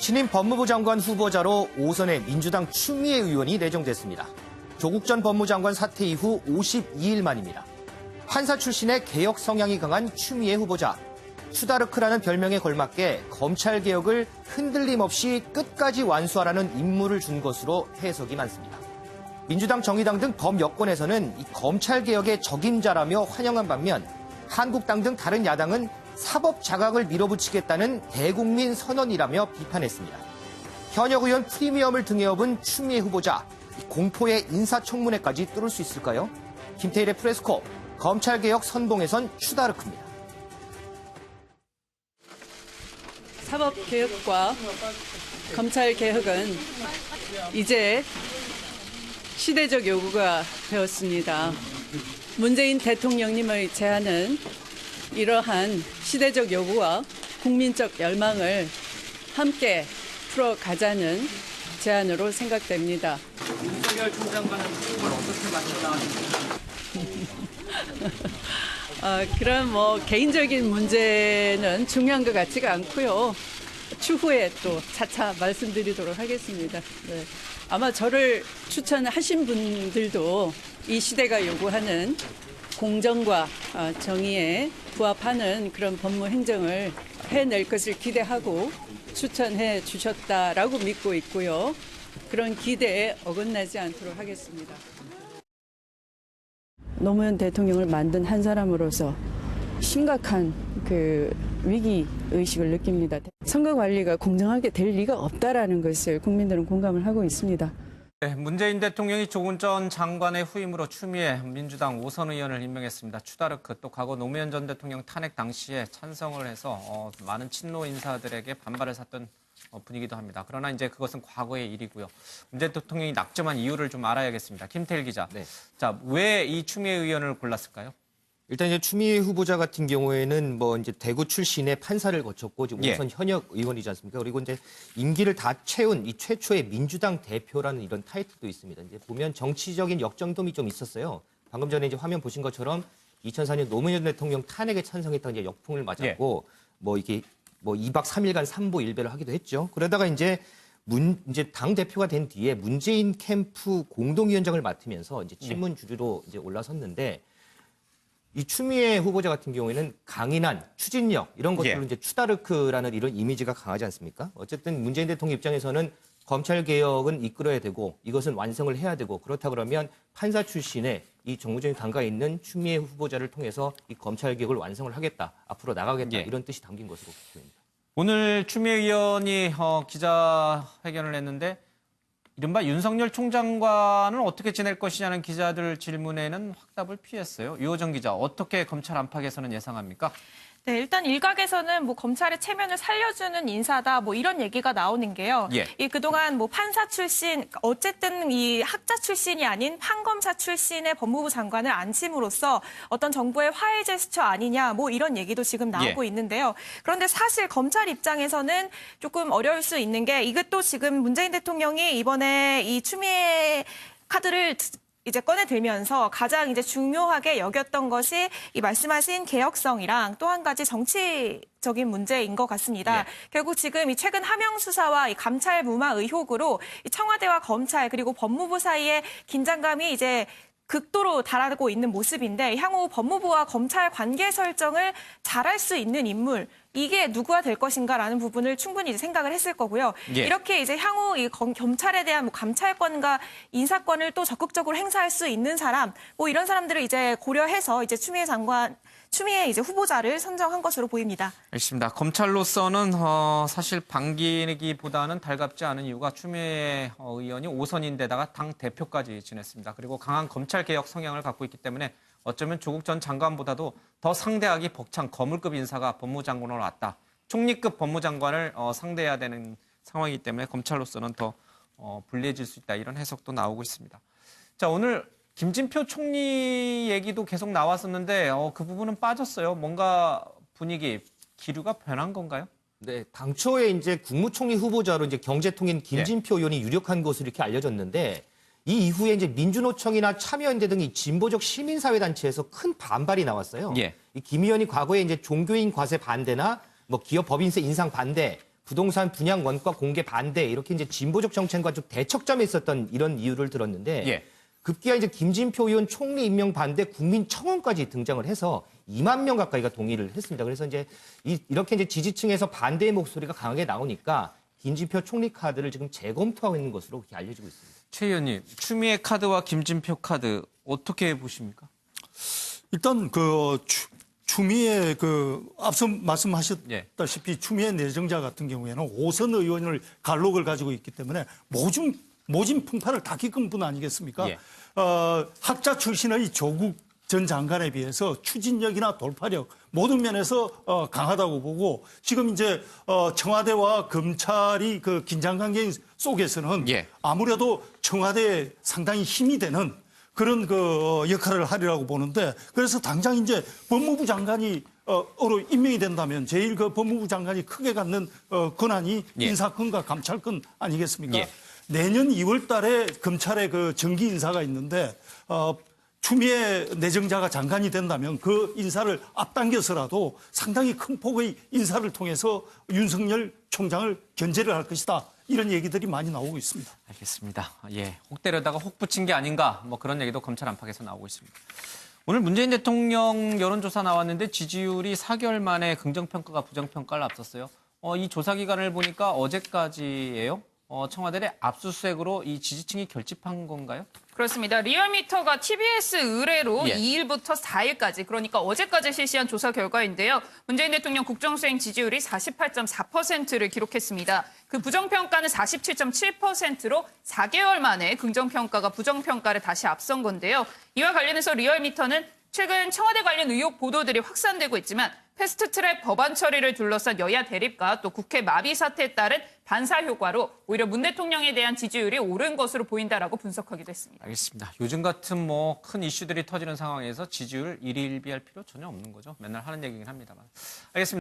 신임 법무부 장관 후보자로 5선의 민주당 추미애 의원이 내정됐습니다. 조국 전 법무장관 사퇴 이후 52일 만입니다. 판사 출신의 개혁 성향이 강한 추미애 후보자. 슈다르크라는 별명에 걸맞게 검찰 개혁을 흔들림 없이 끝까지 완수하라는 임무를 준 것으로 해석이 많습니다. 민주당, 정의당 등 범여권에서는 이 검찰 개혁의 적임자라며 환영한 반면 한국당 등 다른 야당은 사법 자각을 밀어붙이겠다는 대국민 선언이라며 비판했습니다. 현역 의원 프리미엄을 등에 업은 추미애 후보자, 공포의 인사청문회까지 뚫을 수 있을까요? 김태일의 프레스코, 검찰개혁 선봉에선 슈다르크입니다. 사법개혁과 검찰개혁은 이제 시대적 요구가 되었습니다. 문재인 대통령님의 제안은 이러한 시대적 요구와 국민적 열망을 함께 풀어가자는 제안으로 생각됩니다. 윤석열 총장과는 그걸 어떻게 맞췄다? 그런 개인적인 문제는 중요한 것 같지가 않고요. 추후에 또 차차 말씀드리도록 하겠습니다. 네. 아마 저를 추천하신 분들도 이 시대가 요구하는 공정과 정의에 부합하는 그런 법무 행정을 해낼 것을 기대하고 추천해 주셨다라고 믿고 있고요. 그런 기대에 어긋나지 않도록 하겠습니다. 노무현 대통령을 만든 한 사람으로서 심각한 위기 의식을 느낍니다. 선거 관리가 공정하게 될 리가 없다라는 것을 국민들은 공감을 하고 있습니다. 네, 문재인 대통령이 조국 전 장관의 후임으로 추미애 민주당 5선 의원을 임명했습니다. 추다르크 또 과거 노무현 전 대통령 탄핵 당시에 찬성을 해서 많은 친노 인사들에게 반발을 샀던 분이기도 합니다. 그러나 이제 그것은 과거의 일이고요. 문재인 대통령이 낙점한 이유를 좀 알아야겠습니다. 김태일 기자. 네. 자, 왜 이 추미애 의원을 골랐을까요? 일단 이제 추미애 후보자 같은 경우에는 이제 대구 출신의 판사를 거쳤고 지금 우선 현역 의원이지 않습니까? 그리고 이제 임기를 다 채운 이 최초의 민주당 대표라는 이런 타이틀도 있습니다. 이제 보면 정치적인 역정점이 좀 있었어요. 방금 전에 이제 화면 보신 것처럼 2004년 노무현 대통령 탄핵에 찬성했던 이제 역풍을 맞았고 이게 2박 3일간 삼보 일배를 하기도 했죠. 그러다가 이제 당 대표가 된 뒤에 문재인 캠프 공동위원장을 맡으면서 이제 친문 주류로 이제 올라섰는데. 이 추미애 후보자 같은 경우에는 강인한 추진력 이런 것들로 이제 추다르크라는 이런 이미지가 강하지 않습니까? 어쨌든 문재인 대통령 입장에서는 검찰 개혁은 이끌어야 되고 이것은 완성을 해야 되고 그렇다 그러면 판사 출신의 이 정무적인 감각가 있는 추미애 후보자를 통해서 이 검찰 개혁을 완성을 하겠다, 앞으로 나가겠다 이런 뜻이 담긴 것으로 보입니다. 오늘 추미애 의원이 기자회견을 했는데 이른바 윤석열 총장과는 어떻게 지낼 것이냐는 기자들 질문에는 확답을 피했어요. 유호정 기자, 어떻게 검찰 안팎에서는 예상합니까? 네, 일단 일각에서는 검찰의 체면을 살려주는 인사다 이런 얘기가 나오는 게요. 이 그동안 판사 출신, 어쨌든 이 학자 출신이 아닌 판검사 출신의 법무부 장관을 앉힘으로써 어떤 정부의 화해 제스처 아니냐 이런 얘기도 지금 나오고 있는데요. 그런데 사실 검찰 입장에서는 조금 어려울 수 있는 게 이것도 지금 문재인 대통령이 이번에 이 추미애 카드를 이제 꺼내들면서 가장 이제 중요하게 여겼던 것이 이 말씀하신 개혁성이랑 또 한 가지 정치적인 문제인 것 같습니다. 결국 지금 이 최근 하명 수사와 이 감찰 무마 의혹으로 이 청와대와 검찰 그리고 법무부 사이의 긴장감이 이제 극도로 달하고 있는 모습인데 향후 법무부와 검찰 관계 설정을 잘할 수 있는 인물 이게 누구가 될 것인가라는 부분을 충분히 이제 생각을 했을 거고요. 이렇게 이제 향후 이 검찰에 대한 감찰권과 인사권을 또 적극적으로 행사할 수 있는 사람 이런 사람들을 이제 고려해서 이제 추미애 이제 후보자를 선정한 것으로 보입니다. 알겠습니다. 검찰로서는 사실 반기기보다는 달갑지 않은 이유가 추미애 의원이 5선인데다가 당 대표까지 지냈습니다. 그리고 강한 검찰 개혁 성향을 갖고 있기 때문에 어쩌면 조국 전 장관보다도 더 상대하기 벅찬 거물급 인사가 법무장관으로 왔다. 총리급 법무장관을 상대해야 되는 상황이기 때문에 검찰로서는 더 불리해질 수 있다. 이런 해석도 나오고 있습니다. 자, 오늘 김진표 총리 얘기도 계속 나왔었는데 그 부분은 빠졌어요. 뭔가 분위기, 기류가 변한 건가요? 네, 당초에 이제 국무총리 후보자로 이제 경제통인 김진표 의원이 유력한 것으로 이렇게 알려졌는데 이 이후에 이제 민주노총이나 참여연대 등이 진보적 시민사회단체에서 큰 반발이 나왔어요. 이 김 의원이 과거에 이제 종교인 과세 반대나 기업 법인세 인상 반대 부동산 분양 원가 공개 반대 이렇게 이제 진보적 정책과 좀 대척점에 있었던 이런 이유를 들었는데 예. 급기야 이제 김진표 의원 총리 임명 반대 국민청원까지 등장을 해서 2만 명 가까이가 동의를 했습니다. 그래서 이제 이렇게 이제 지지층에서 반대의 목소리가 강하게 나오니까 김진표 총리 카드를 지금 재검토하고 있는 것으로 그렇게 알려지고 있습니다. 최 의원님, 추미애 카드와 김진표 카드 어떻게 보십니까? 일단 추미애 앞서 말씀하셨다시피 추미애 내정자 같은 경우에는 5선 의원을 갈록을 가지고 있기 때문에 모진 풍파를 다 겪은 분 아니겠습니까? 예. 학자 출신의 조국 전 장관에 비해서 추진력이나 돌파력 모든 면에서 강하다고 보고 지금 이제 청와대와 검찰이 그 긴장 관계 속에서는 예. 아무래도 청와대에 상당히 힘이 되는 그런 역할을 하리라고 보는데 그래서 당장 이제 법무부 장관이 으로 임명이 된다면 제일 법무부 장관이 크게 갖는 권한이 예. 인사권과 감찰권 아니겠습니까? 예. 내년 2월 달에 검찰의 정기 인사가 있는데 추미애 내정자가 장관이 된다면 그 인사를 앞당겨서라도 상당히 큰 폭의 인사를 통해서 윤석열 총장을 견제를 할 것이다. 이런 얘기들이 많이 나오고 있습니다. 알겠습니다. 예, 혹 때려다가 혹 붙인 게 아닌가 뭐 그런 얘기도 검찰 안팎에서 나오고 있습니다. 오늘 문재인 대통령 여론조사 나왔는데 지지율이 4개월 만에 긍정평가가 부정평가를 앞섰어요. 이 조사 기간을 보니까 어제까지예요. 청와대의 압수수색으로 이 지지층이 결집한 건가요? 그렇습니다. 리얼미터가 TBS 의뢰로 예. 2일부터 4일까지 그러니까 어제까지 실시한 조사 결과인데요. 문재인 대통령 국정수행 지지율이 48.4%를 기록했습니다. 그 부정평가는 47.7%로 4개월 만에 긍정평가가 부정평가를 다시 앞선 건데요. 이와 관련해서 리얼미터는 최근 청와대 관련 의혹 보도들이 확산되고 있지만 패스트트랙 법안 처리를 둘러싼 여야 대립과 또 국회 마비 사태에 따른 반사 효과로 오히려 문 대통령에 대한 지지율이 오른 것으로 보인다라고 분석하기도 했습니다. 알겠습니다. 요즘 같은 큰 이슈들이 터지는 상황에서 지지율 일희일비할 필요 전혀 없는 거죠. 맨날 하는 얘기긴 합니다만. 알겠습니다.